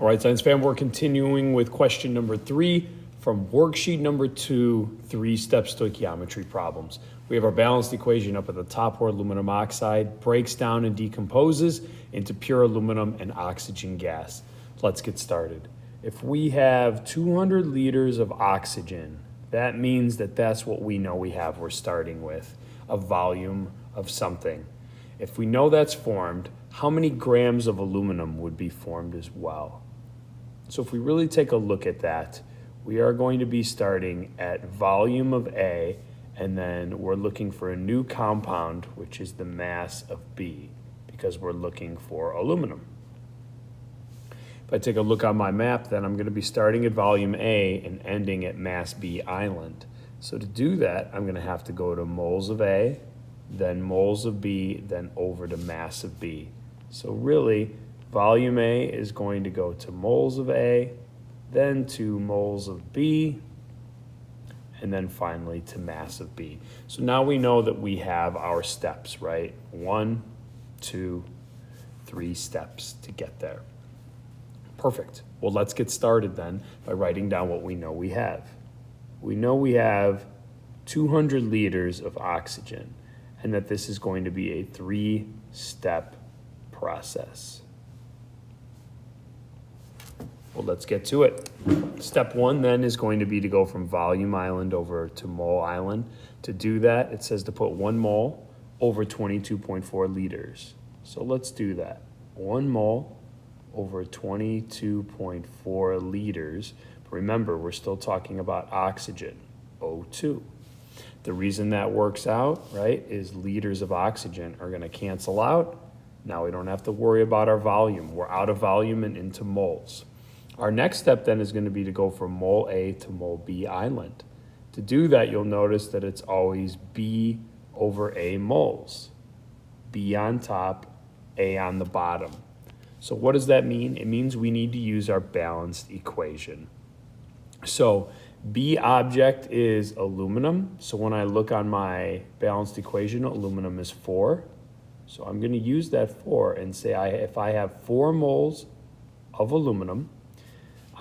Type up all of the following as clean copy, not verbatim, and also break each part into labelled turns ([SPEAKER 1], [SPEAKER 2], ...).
[SPEAKER 1] All right, Science Fam, we're continuing with question number 3 from worksheet number 2, 3-step stoichiometry problems. We have our balanced equation up at the top where aluminum oxide breaks down and decomposes into pure aluminum and oxygen gas. Let's get started. If we have 200 liters of oxygen, that means that that's what we know we have. We're starting with a volume of something. If we know that's formed, how many grams of aluminum would be formed as well? So if we really take a look at that, we are going to be starting at volume of A, and then we're looking for a new compound, which is the mass of B, because we're looking for aluminum. If I take a look on my map, then I'm going to be starting at volume A and ending at mass B island. So to do that, I'm going to have to go to moles of A, then moles of B, then over to mass of B. So really, volume A is going to go to moles of A, then to moles of B, and then finally to mass of B. So now we know that we have our steps, right? 1, 2, 3 steps to get there. Perfect. Well, let's get started then by writing down what we know we have. We know we have 200 liters of oxygen, and that this is going to be a 3-step process. Well, let's get to it. Step 1 then is going to be to go from volume island over to mole island. To do that, it says to put 1 mole over 22.4 liters. So let's do that. 1 mole over 22.4 liters. But remember, we're still talking about oxygen, O2. The reason that works out, right, is liters of oxygen are going to cancel out. Now we don't have to worry about our volume. We're out of volume and into moles. Our next step then is going to be to go from mole A to mole B island. To do that, you'll notice that it's always B over A moles. B on top, A on the bottom. So what does that mean? It means we need to use our balanced equation. So B object is aluminum. So when I look on my balanced equation, aluminum is 4. So I'm going to use that 4 and say if I have 4 moles of aluminum,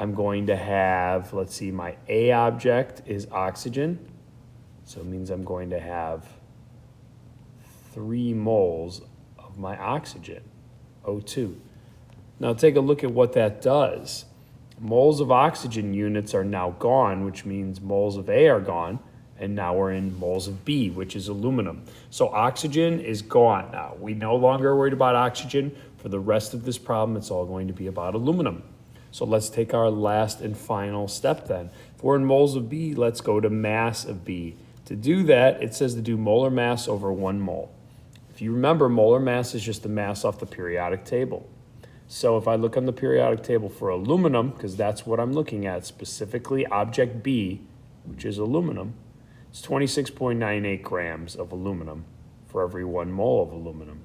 [SPEAKER 1] I'm going to have, let's see, my A object is oxygen. So it means I'm going to have 3 moles of my oxygen, O2. Now take a look at what that does. Moles of oxygen units are now gone, which means moles of A are gone, and now we're in moles of B, which is aluminum. So oxygen is gone now. We no longer are worried about oxygen. For the rest of this problem, it's all going to be about aluminum. So let's take our last and final step then. If we're in moles of B, let's go to mass of B. To do that, it says to do molar mass over 1 mole. If you remember, molar mass is just the mass off the periodic table. So if I look on the periodic table for aluminum, because that's what I'm looking at, specifically object B, which is aluminum, it's 26.98 grams of aluminum for every 1 mole of aluminum.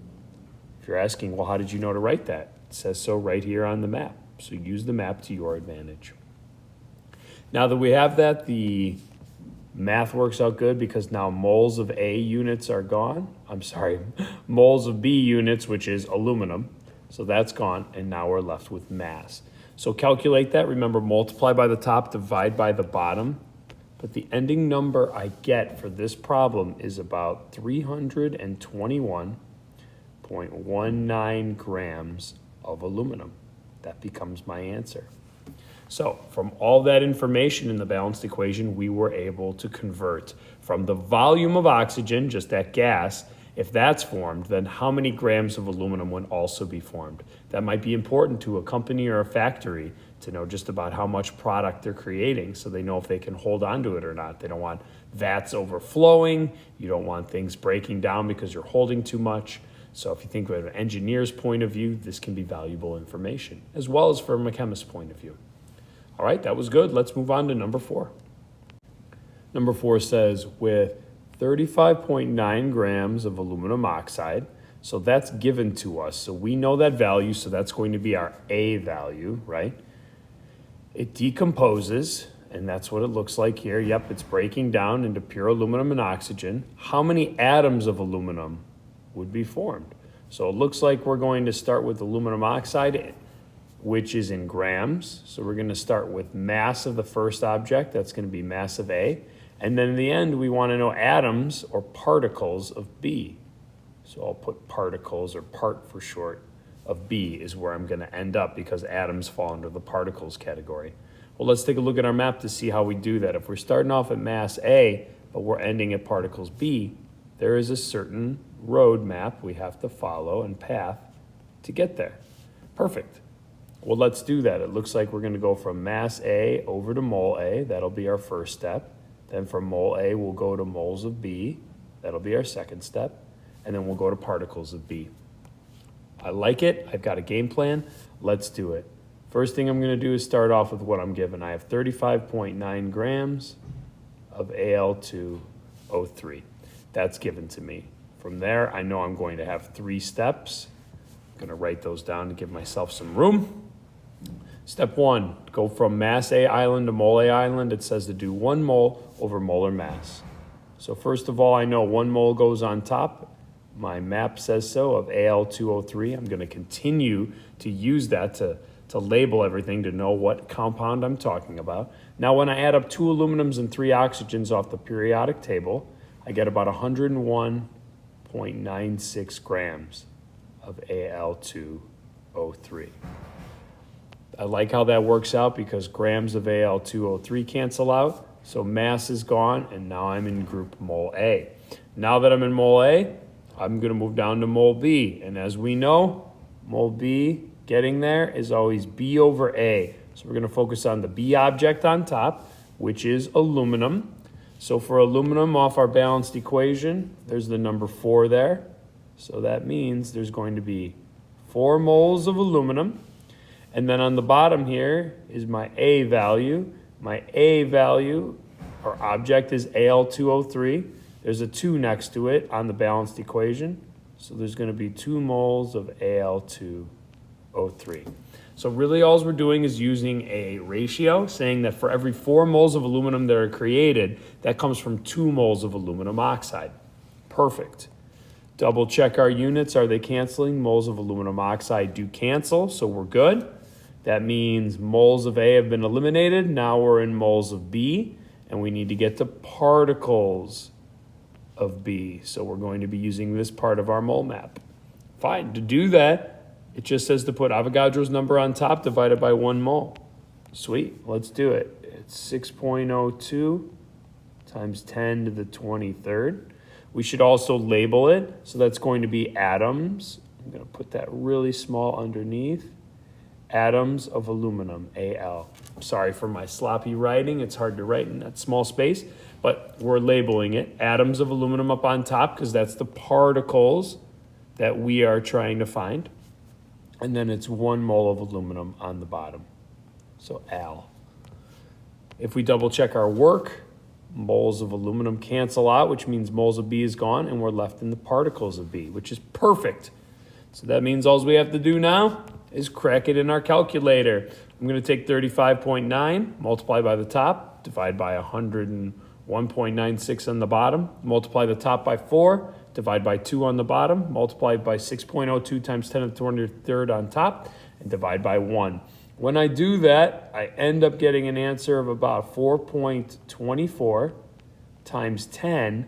[SPEAKER 1] If you're asking, well, how did you know to write that? It says so right here on the map. So use the map to your advantage. Now that we have that, the math works out good because now moles of A units are gone. Moles of B units, which is aluminum. So that's gone, and now we're left with mass. So calculate that. Remember, multiply by the top, divide by the bottom. But the ending number I get for this problem is about 321.19 grams of aluminum. That becomes my answer. So from all that information in the balanced equation, we were able to convert from the volume of oxygen, just that gas. If that's formed, then how many grams of aluminum would also be formed? That might be important to a company or a factory to know just about how much product they're creating so they know if they can hold on to it or not. They don't want vats overflowing. You don't want things breaking down because you're holding too much. So if you think of an engineer's point of view, this can be valuable information, as well as from a chemist's point of view. All right, that was good. Let's move on to number 4. Number 4 says with 35.9 grams of aluminum oxide. So that's given to us. So we know that value, so that's going to be our A value, right? It decomposes, and that's what it looks like here. Yep, it's breaking down into pure aluminum and oxygen. How many atoms of aluminum would be formed? So it looks like we're going to start with aluminum oxide. which is in grams. So we're going to start with mass of the first object. That's going to be mass of A. And then in the end, we want to know atoms or particles of B. So I'll put particles, or part for short, of B is where I'm going to end up because atoms fall under the particles category. Well, let's take a look at our map to see how we do that. If we're starting off at mass A, but we're ending at particles B, there is a certain road map we have to follow and path to get there. Perfect. Well, let's do that. It looks like we're going to go from mass A over to mole A. That'll be our first step. Then from mole A, we'll go to moles of B. That'll be our second step. And then we'll go to particles of B. I like it. I've got a game plan. Let's do it. First thing I'm going to do is start off with what I'm given. I have 35.9 grams of Al2O3. That's given to me. From there, I know I'm going to have 3 steps. I'm going to write those down to give myself some room. Step 1, go from mass A island to mole A island. It says to do 1 mole over molar mass. So first of all, I know 1 mole goes on top. My map says so of Al2O3. I'm going to continue to use that to label everything to know what compound I'm talking about. Now, when I add up 2 aluminums and 3 oxygens off the periodic table, I get about 101.96 grams of Al2O3. I like how that works out because grams of Al2O3 cancel out. So mass is gone, and now I'm in group mole A. Now that I'm in mole A, I'm going to move down to mole B. And as we know, mole B, getting there is always B over A. So we're going to focus on the B object on top, which is aluminum. So for aluminum off our balanced equation, there's the number 4 there. So that means there's going to be 4 moles of aluminum. And then on the bottom here is my A value. My A value, or object, is Al2O3. There's a 2 next to it on the balanced equation. So there's going to be 2 moles of Al2O3. So really all we're doing is using a ratio, saying that for every 4 moles of aluminum that are created, that comes from 2 moles of aluminum oxide. Perfect. Double check our units. Are they canceling? Moles of aluminum oxide do cancel, so we're good. That means moles of A have been eliminated. Now we're in moles of B, and we need to get to particles of B. So we're going to be using this part of our mole map. Fine. To do that, it just says to put Avogadro's number on top divided by 1 mole. Sweet. Let's do it. It's 6.02 times 10 to the 23rd. We should also label it. So that's going to be atoms. I'm going to put that really small underneath. Atoms of aluminum, Al. Sorry for my sloppy writing. It's hard to write in that small space, but we're labeling it. Atoms of aluminum up on top because that's the particles that we are trying to find. And then it's 1 mole of aluminum on the bottom. So Al. If we double check our work, moles of aluminum cancel out, which means moles of B is gone, and we're left in the particles of B, which is perfect. So that means all we have to do now is crack it in our calculator. I'm going to take 35.9, multiply by the top, divide by 101.96 on the bottom, multiply the top by 4, divide by 2 on the bottom, multiply by 6.02 times 10 to the 23rd on top, and divide by 1. When I do that, I end up getting an answer of about 4.24 times 10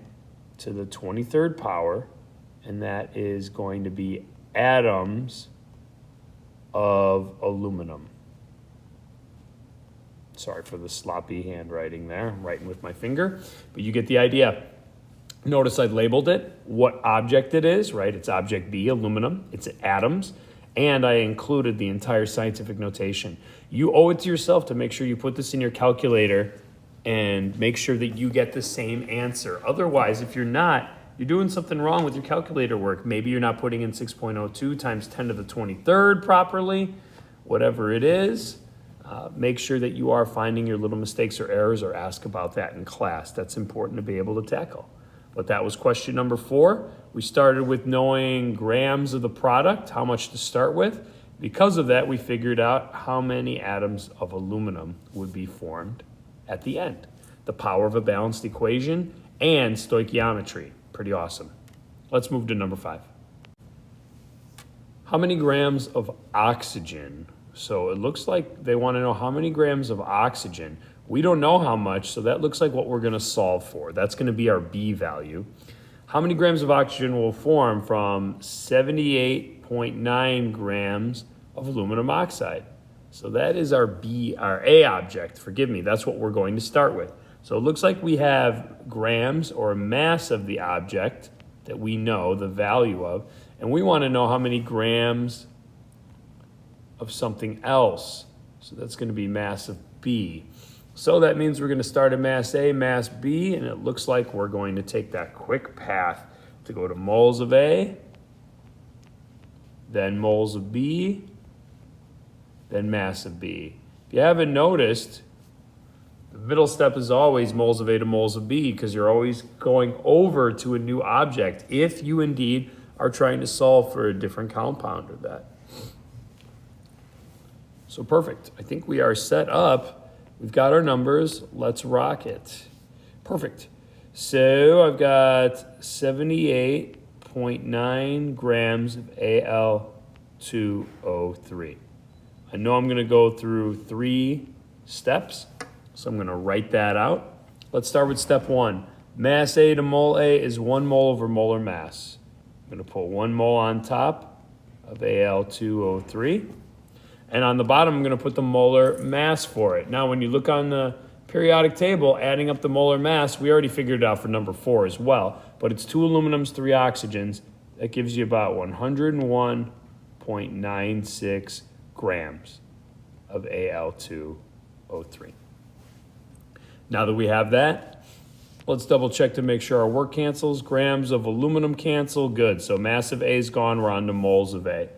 [SPEAKER 1] to the 23rd power, and that is going to be atoms of aluminum. Sorry for the sloppy handwriting there. I'm writing with my finger, but you get the idea. Notice I labeled it, what object it is, right? It's object B, aluminum. It's atoms. And I included the entire scientific notation. You owe it to yourself to make sure you put this in your calculator and make sure that you get the same answer. Otherwise, if you're not, you're doing something wrong with your calculator work. Maybe you're not putting in 6.02 times 10 to the 23rd properly, whatever it is. Make sure that you are finding your little mistakes or errors, or ask about that in class. That's important to be able to tackle. But that was question number 4. We started with knowing grams of the product, how much to start with. Because of that, we figured out how many atoms of aluminum would be formed at the end. The power of a balanced equation and stoichiometry. Pretty awesome. Let's move to number 5. How many grams of oxygen So it looks like they want to know how many grams of oxygen. We don't know how much, so that looks like what we're going to solve for. That's going to be our B value. How many grams of oxygen will form from 78.9 grams of aluminum oxide? So that is our A object. Forgive me, that's what we're going to start with. So it looks like we have grams or mass of the object that we know the value of, and we want to know how many grams of something else. So that's going to be mass of B. So that means we're going to start at mass A, mass B, and it looks like we're going to take that quick path to go to moles of A, then moles of B, then mass of B. If you haven't noticed, the middle step is always moles of A to moles of B because you're always going over to a new object if you indeed are trying to solve for a different compound of that. So perfect. I think we are set up. We've got our numbers. Let's rock it. Perfect. So I've got 78.9 grams of Al2O3. I know I'm going to go through 3 steps, so I'm going to write that out. Let's start with step 1. Mass A to mole A is 1 mole over molar mass. I'm going to put 1 mole on top of Al2O3. And on the bottom, I'm going to put the molar mass for it. Now, when you look on the periodic table, adding up the molar mass, we already figured it out for number 4 as well. But it's 2 aluminums, 3 oxygens. That gives you about 101.96 grams of Al2O3. Now that we have that, let's double check to make sure our work cancels. Grams of aluminum cancel. Good. So mass of A is gone. We're on to moles of A.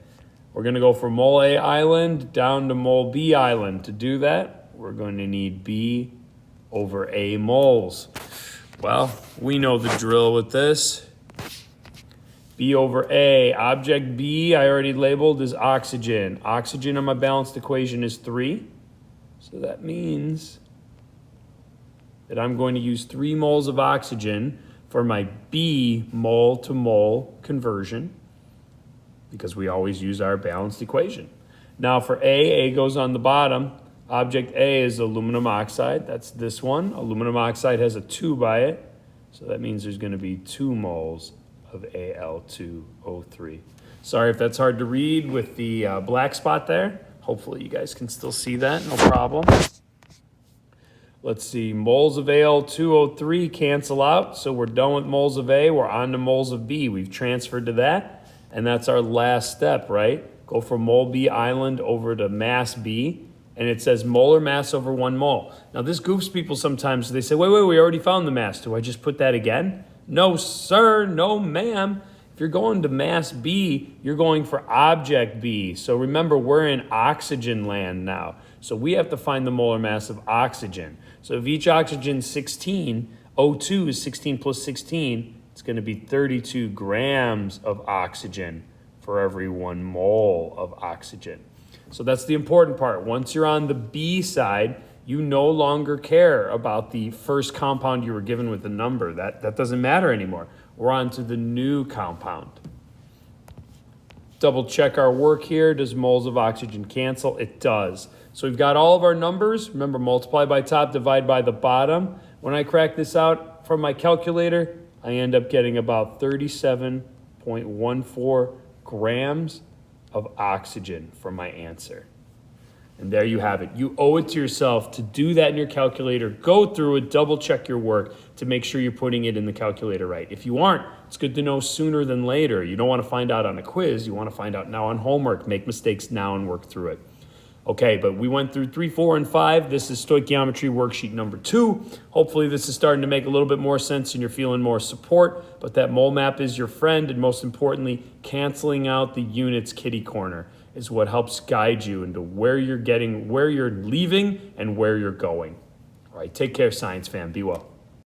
[SPEAKER 1] We're going to go from mole A island down to mole B island. To do that, we're going to need B over A moles. Well, we know the drill with this. B over A. Object B, I already labeled as oxygen. Oxygen on my balanced equation is 3. So that means that I'm going to use 3 moles of oxygen for my B mole to mole conversion, because we always use our balanced equation. Now for A goes on the bottom. Object A is aluminum oxide. That's this one. Aluminum oxide has a 2 by it. So that means there's going to be 2 moles of Al2O3. Sorry if that's hard to read with the black spot there. Hopefully you guys can still see that, no problem. Let's see, moles of Al2O3 cancel out. So we're done with moles of A. We're on to moles of B. We've transferred to that. And that's our last step, right? Go from mole B island over to mass B. And it says molar mass over 1 mole. Now this goofs people sometimes. They say, wait, we already found the mass. Do I just put that again? No, sir. No, ma'am. If you're going to mass B, you're going for object B. So remember, we're in oxygen land now. So we have to find the molar mass of oxygen. So if each oxygen is 16, O2 is 16 plus 16, it's going to be 32 grams of oxygen for every 1 mole of oxygen. So that's the important part. Once you're on the B side, you no longer care about the first compound you were given with the number. That doesn't matter anymore. We're on to the new compound. Double check our work here. Does moles of oxygen cancel? It does. So we've got all of our numbers. Remember, multiply by top, divide by the bottom. When I crack this out from my calculator, I end up getting about 37.14 grams of oxygen for my answer. And there you have it. You owe it to yourself to do that in your calculator. Go through it, double check your work to make sure you're putting it in the calculator right. If you aren't, it's good to know sooner than later. You don't want to find out on a quiz. You want to find out now on homework. Make mistakes now and work through it. Okay, but we went through 3, 4, and 5. This is stoichiometry worksheet number 2. Hopefully this is starting to make a little bit more sense and you're feeling more support, but that mole map is your friend, and most importantly, canceling out the units kitty corner is what helps guide you into where you're leaving and where you're going. All right, take care, science fam. Be well.